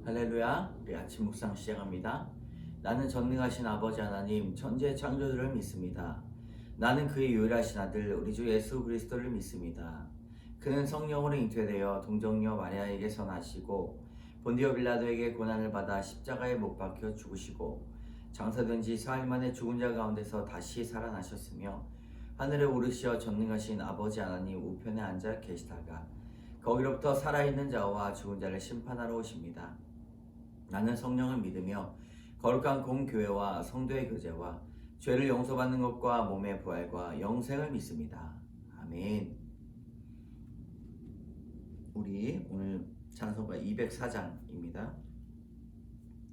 할렐루야. 우리 아침 묵상 시작합니다. 나는 전능하신 아버지 하나님 천지의 창조주를 믿습니다. 나는 그의 유일하신 아들 우리 주 예수 그리스도를 믿습니다. 그는 성령으로 잉태되어 동정녀 마리아에게서 나시고 본디오 빌라도에게 고난을 받아 십자가에 못 박혀 죽으시고 장사된 지 사흘 만에 죽은 자 가운데서 다시 살아나셨으며 하늘에 오르시어 전능하신 아버지 하나님 우편에 앉아 계시다가 거기로부터 살아있는 자와 죽은 자를 심판하러 오십니다. 나는 성령을 믿으며 거룩한 공교회와 성도의 교제와 죄를 용서받는 것과 몸의 부활과 영생을 믿습니다. 아멘. 우리 오늘 찬송가 204장입니다.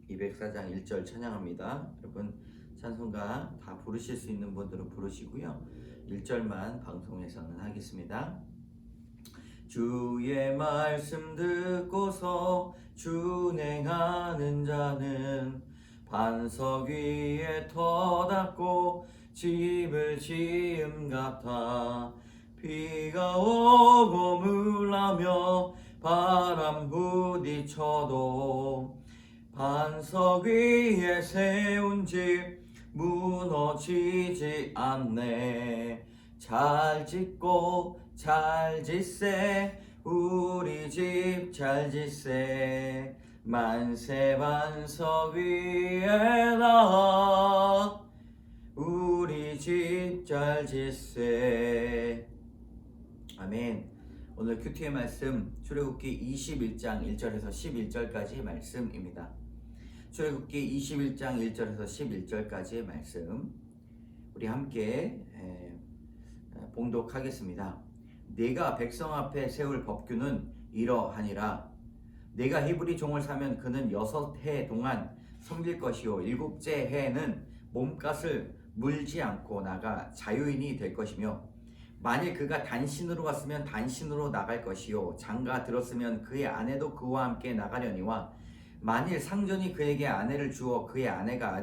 204장 1절 찬양합니다. 여러분 찬송가 다 부르실 수 있는 분들은 부르시고요. 1절만 방송에서는 하겠습니다. 주의 말씀 듣고서 준행하는 자는 반석 위에 터닫고 집을 지음 같아 비가 오고 물나며 바람 부딪혀도 반석 위에 세운 집 무너지지 않네. 잘 짓고 잘 짓세 우리 집 잘 짓세 만세 반석 위에다 우리 집 잘 짓세. 아멘. 오늘 큐티의 말씀 출애굽기 21장 1절에서 11절까지 말씀입니다. 출애굽기 21장 1절에서 11절까지의 말씀 우리 함께 봉독하겠습니다. 내가 백성 앞에 세울 법규는 이러하니라. 내가 히브리 종을 사면 그는 6해 동안 섬길 것이요 7째 해에는 몸값을 물지 않고 나가 자유인이 될 것이며 만일 그가 단신으로 왔으면 단신으로 나갈 것이요 장가 들었으면 그의 아내도 그와 함께 나가려니와 만일 상전이 그에게 아내를 주어 그의 아내가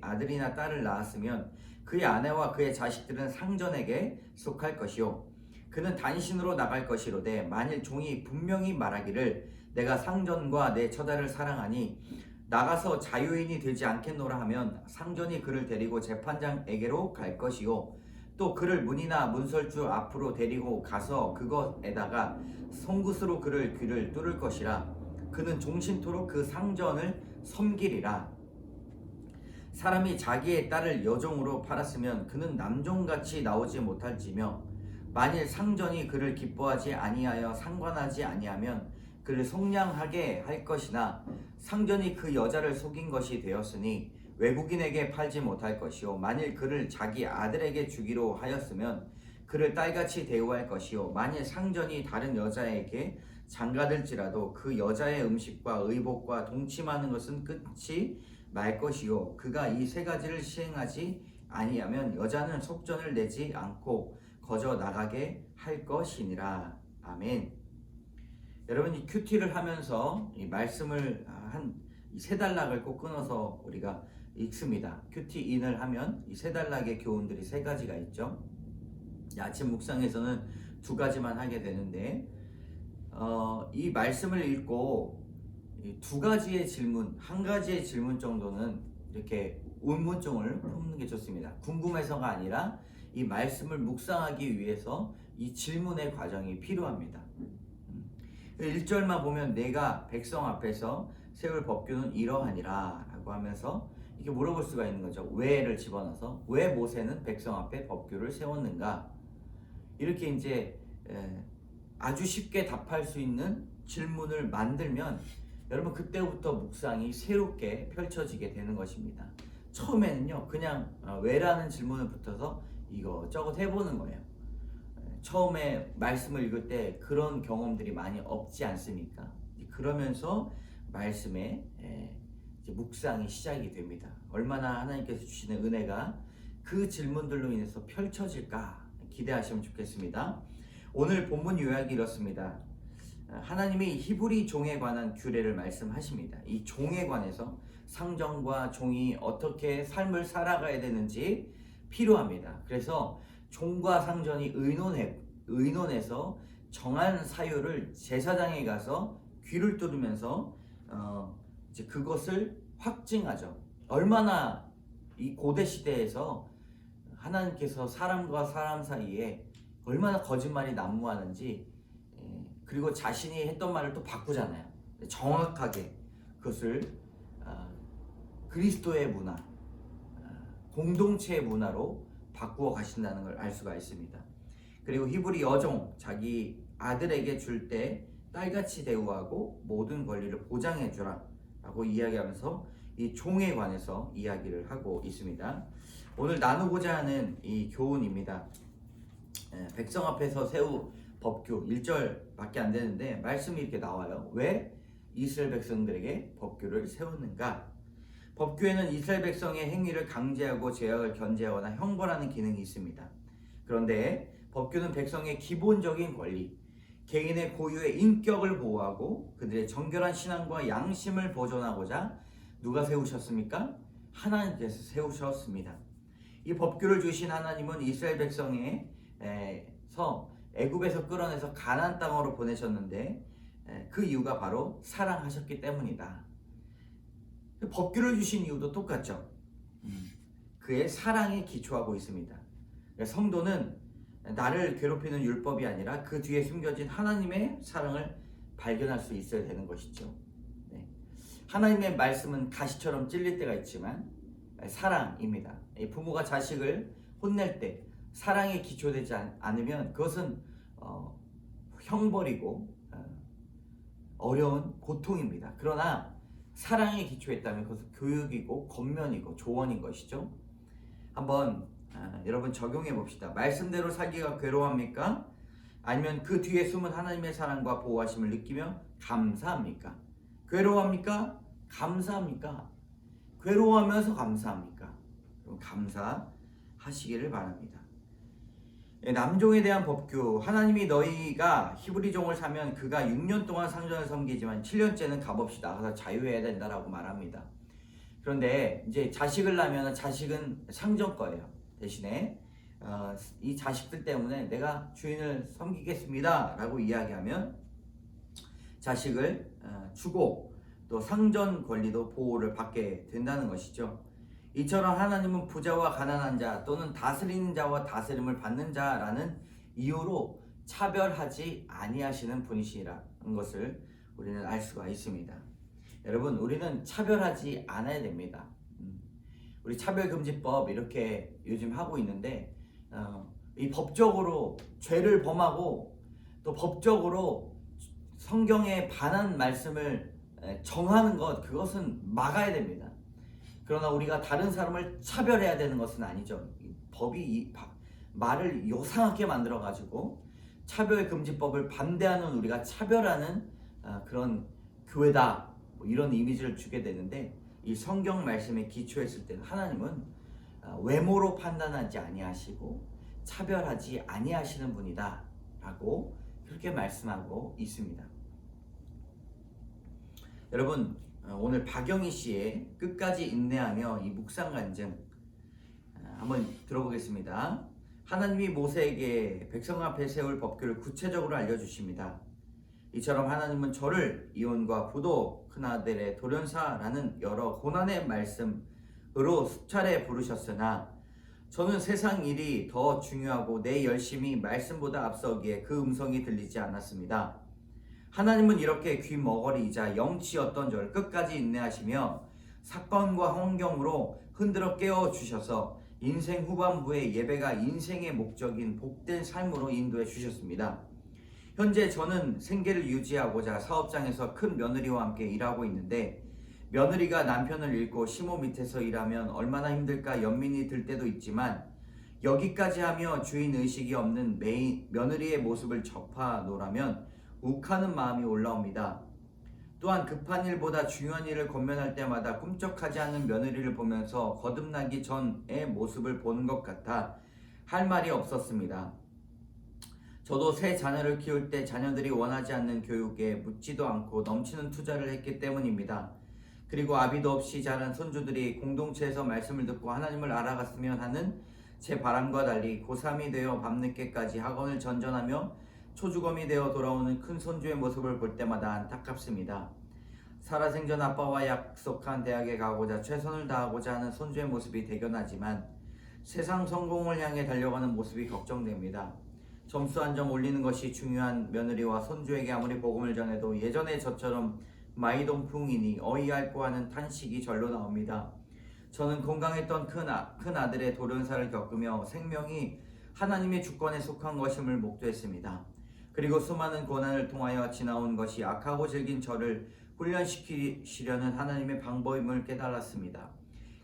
아들이나 딸을 낳았으면 그의 아내와 그의 자식들은 상전에게 속할 것이요 그는 단신으로 나갈 것이로되 만일 종이 분명히 말하기를 내가 상전과 내 처자를 사랑하니 나가서 자유인이 되지 않겠노라 하면 상전이 그를 데리고 재판장에게로 갈 것이요 또 그를 문이나 문설주 앞으로 데리고 가서 그것에다가 송굿으로 그를 귀를 뚫을 것이라. 그는 종신토록 그 상전을 섬기리라. 사람이 자기의 딸을 여종으로 팔았으면 그는 남종같이 나오지 못할지며 만일 상전이 그를 기뻐하지 아니하여 상관하지 아니하면 그를 속량하게 할 것이나 상전이 그 여자를 속인 것이 되었으니 외국인에게 팔지 못할 것이요 만일 그를 자기 아들에게 주기로 하였으면 그를 딸같이 대우할 것이요 만일 상전이 다른 여자에게 장가들지라도 그 여자의 음식과 의복과 동침하는 것은 끊지 말 것이요 그가 이 세 가지를 시행하지 아니하면 여자는 속전을 내지 않고 거저 나가게 할 것이니라. 아멘. 여러분 이 큐티를 하면서 이 말씀을 한 이 세 단락을 꼭 끊어서 우리가 읽습니다. 큐티 인을 하면 이 세 단락의 교훈들이 세 가지가 있죠. 아침 묵상에서는 두 가지만 하게 되는데 이 말씀을 읽고 두 가지의 질문, 한 가지의 질문 정도는 이렇게 의문점을 품는 게 좋습니다. 궁금해서가 아니라 이 말씀을 묵상하기 위해서 이 질문의 과정이 필요합니다. 1절만 보면 내가 백성 앞에서 세울 법규는 이러하니라 라고 하면서 이렇게 물어볼 수가 있는 거죠. 왜를 집어넣어서 왜 모세는 백성 앞에 법규를 세웠는가? 이렇게 이제 아주 쉽게 답할 수 있는 질문을 만들면 여러분 그때부터 묵상이 새롭게 펼쳐지게 되는 것입니다. 처음에는요 그냥 왜라는 질문을 붙어서 이것저것 해보는 거예요. 처음에 말씀을 읽을 때 그런 경험들이 많이 없지 않습니까? 그러면서 말씀에 이제 묵상이 시작이 됩니다. 얼마나 하나님께서 주시는 은혜가 그 질문들로 인해서 펼쳐질까 기대하시면 좋겠습니다. 오늘 본문 요약이 이렇습니다. 하나님이 히브리 종에 관한 규례를 말씀하십니다. 이 종에 관해서 상전과 종이 어떻게 삶을 살아가야 되는지 필요합니다. 그래서 종과 상전이 의논해서 정한 사유를 제사장에 가서 귀를 뚫으면서 이제 그것을 확증하죠. 얼마나 이 고대 시대에서 하나님께서 사람과 사람 사이에 얼마나 거짓말이 난무하는지, 그리고 자신이 했던 말을 또 바꾸잖아요. 정확하게 그것을 그리스도의 문화, 공동체의 문화로 바꾸어 가신다는 걸 알 수가 있습니다. 그리고 히브리 여종, 자기 아들에게 줄 때 딸같이 대우하고 모든 권리를 보장해 주라 라고 이야기하면서 이 종에 관해서 이야기를 하고 있습니다. 오늘 나누고자 하는 이 교훈입니다. 백성 앞에서 세우 법규 1절밖에 안 되는데 말씀이 이렇게 나와요. 왜 이스라엘 백성들에게 법규를 세웠는가? 법규에는 이스라엘 백성의 행위를 강제하고 죄악을 견제하거나 형벌하는 기능이 있습니다. 그런데 법규는 백성의 기본적인 권리, 개인의 고유의 인격을 보호하고 그들의 정결한 신앙과 양심을 보존하고자 누가 세우셨습니까? 하나님께서 세우셨습니다. 이 법규를 주신 하나님은 이스라엘 백성에서 애굽에서 끌어내서 가나안 땅으로 보내셨는데 그 이유가 바로 사랑하셨기 때문이다. 법규를 주신 이유도 똑같죠. 그의 사랑에 기초하고 있습니다. 성도는 나를 괴롭히는 율법이 아니라 그 뒤에 숨겨진 하나님의 사랑을 발견할 수 있어야 되는 것이죠. 하나님의 말씀은 가시처럼 찔릴 때가 있지만 사랑입니다. 부모가 자식을 혼낼 때 사랑에 기초되지 않으면 그것은 형벌이고 어려운 고통입니다. 그러나 사랑에 기초했다면 그것은 교육이고 권면이고 조언인 것이죠. 한번 여러분 적용해 봅시다. 말씀대로 살기가 괴로워합니까? 아니면 그 뒤에 숨은 하나님의 사랑과 보호하심을 느끼며 감사합니까? 괴로워합니까? 감사합니까? 괴로워하면서 감사합니까? 그럼 감사하시기를 바랍니다. 남종에 대한 법규, 하나님이 너희가 히브리 종을 사면 그가 6년 동안 상전을 섬기지만 7년째는 값없이 나가서 자유해야 된다라고 말합니다. 그런데 이제 자식을 낳으면 자식은 상전 거예요. 대신에 이 자식들 때문에 내가 주인을 섬기겠습니다 라고 이야기하면 자식을 주고 또 상전 권리도 보호를 받게 된다는 것이죠. 이처럼 하나님은 부자와 가난한 자 또는 다스리는 자와 다스림을 받는 자라는 이유로 차별하지 아니하시는 분이시라는 것을 우리는 알 수가 있습니다. 여러분, 우리는 차별하지 않아야 됩니다. 우리 차별금지법 이렇게 요즘 하고 있는데 이 법적으로 죄를 범하고 또 법적으로 성경에 반한 말씀을 정하는 것, 그것은 막아야 됩니다. 그러나 우리가 다른 사람을 차별해야 되는 것은 아니죠. 법이 말을 요상하게 만들어 가지고 차별금지법을 반대하는 우리가 차별하는 그런 교회다, 뭐 이런 이미지를 주게 되는데, 이 성경 말씀에 기초했을 때는 하나님은 외모로 판단하지 아니하시고 차별하지 아니하시는 분이다 라고 그렇게 말씀하고 있습니다. 여러분, 오늘 박영희 씨의 끝까지 인내하며 이 묵상 간증 한번 들어보겠습니다. 하나님이 모세에게 백성 앞에 세울 법규를 구체적으로 알려주십니다. 이처럼 하나님은 저를 이혼과 부도, 큰아들의 돌연사라는 여러 고난의 말씀으로 수차례 부르셨으나 저는 세상 일이 더 중요하고 내 열심이 말씀보다 앞서기에 그 음성이 들리지 않았습니다. 하나님은 이렇게 귀머거리이자 영치였던 저를 끝까지 인내하시며 사건과 환경으로 흔들어 깨워주셔서 인생 후반부의 예배가 인생의 목적인 복된 삶으로 인도해 주셨습니다. 현재 저는 생계를 유지하고자 사업장에서 큰 며느리와 함께 일하고 있는데, 며느리가 남편을 잃고 시모 밑에서 일하면 얼마나 힘들까 연민이 들 때도 있지만, 여기까지 하며 주인 의식이 없는 며느리의 모습을 접하노라면 욱하는 마음이 올라옵니다. 또한 급한 일보다 중요한 일을 권면할 때마다 꿈쩍하지 않는 며느리를 보면서 거듭나기 전의 모습을 보는 것 같아 할 말이 없었습니다. 저도 새 자녀를 키울 때 자녀들이 원하지 않는 교육에 묻지도 않고 넘치는 투자를 했기 때문입니다. 그리고 아비도 없이 자란 손주들이 공동체에서 말씀을 듣고 하나님을 알아갔으면 하는 제 바람과 달리 고3이 되어 밤늦게까지 학원을 전전하며 초주검이 되어 돌아오는 큰 손주의 모습을 볼 때마다 안타깝습니다. 살아생전 아빠와 약속한 대학에 가고자 최선을 다하고자 하는 손주의 모습이 대견하지만 세상 성공을 향해 달려가는 모습이 걱정됩니다. 점수 한 점 올리는 것이 중요한 며느리와 손주에게 아무리 복음을 전해도 예전에 저처럼 마이동풍이니 어이할꼬 하는 탄식이 절로 나옵니다. 저는 건강했던 큰 아들의 돌연사를 겪으며 생명이 하나님의 주권에 속한 것임을 목도했습니다. 그리고 수많은 고난을 통하여 지나온 것이 악하고 질긴 저를 훈련시키시려는 하나님의 방법임을 깨달았습니다.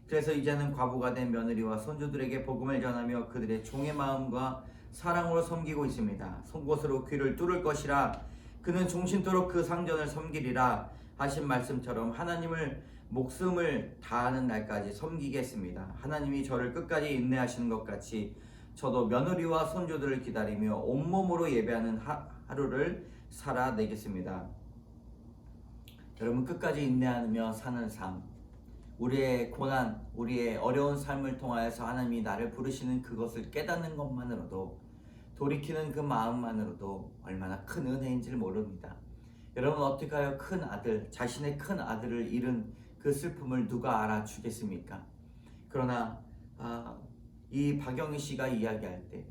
그래서 이제는 과부가 된 며느리와 손주들에게 복음을 전하며 그들의 종의 마음과 사랑으로 섬기고 있습니다. 송곳으로 귀를 뚫을 것이라 그는 종신토록 그 상전을 섬기리라 하신 말씀처럼 하나님을 목숨을 다하는 날까지 섬기겠습니다. 하나님이 저를 끝까지 인내하시는 것 같이 저도 며느리와 손주들을 기다리며 온몸으로 예배하는 하루를 살아내겠습니다. 여러분, 끝까지 인내하며 사는 삶, 우리의 고난, 우리의 어려운 삶을 통하여서 하나님이 나를 부르시는 그것을 깨닫는 것만으로도, 돌이키는 그 마음만으로도 얼마나 큰 은혜인지를 모릅니다. 여러분, 어떻게 하여 큰 아들, 자신의 큰 아들을 잃은 그 슬픔을 누가 알아주겠습니까? 그러나 이 박영희 씨가 이야기할 때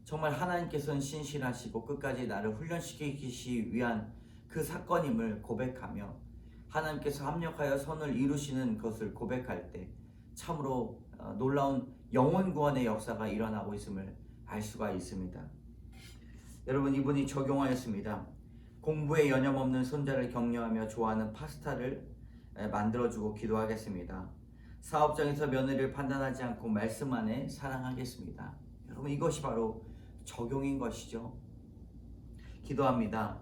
정말 하나님께서는 신실하시고 끝까지 나를 훈련시키기 위한 그 사건임을 고백하며 하나님께서 합력하여 선을 이루시는 것을 고백할 때 참으로 놀라운 영혼 구원의 역사가 일어나고 있음을 알 수가 있습니다. 여러분, 이분이 적용하였습니다. 공부에 여념없는 손자를 격려하며 좋아하는 파스타를 만들어주고 기도하겠습니다. 사업장에서 며느리를 판단하지 않고 말씀 안에 사랑하겠습니다. 여러분, 이것이 바로 적용인 것이죠. 기도합니다.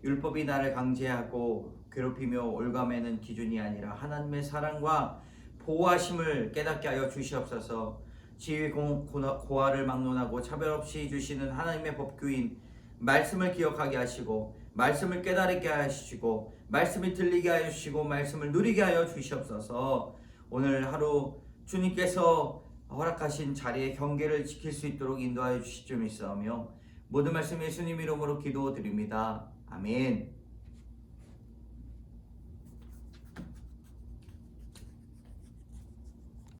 율법이 나를 강제하고 괴롭히며 올가매는 기준이 아니라 하나님의 사랑과 보호하심을 깨닫게 하여 주시옵소서. 지위 고하를 막론하고 차별 없이 주시는 하나님의 법규인 말씀을 기억하게 하시고 말씀을 깨달게 하시고 말씀이 들리게 하여 주시고 말씀을 누리게 하여 주시옵소서. 오늘 하루 주님께서 허락하신 자리의 경계를 지킬 수 있도록 인도하여 주시옵소서. 모든 말씀 예수님 이름으로 기도드립니다. 아멘.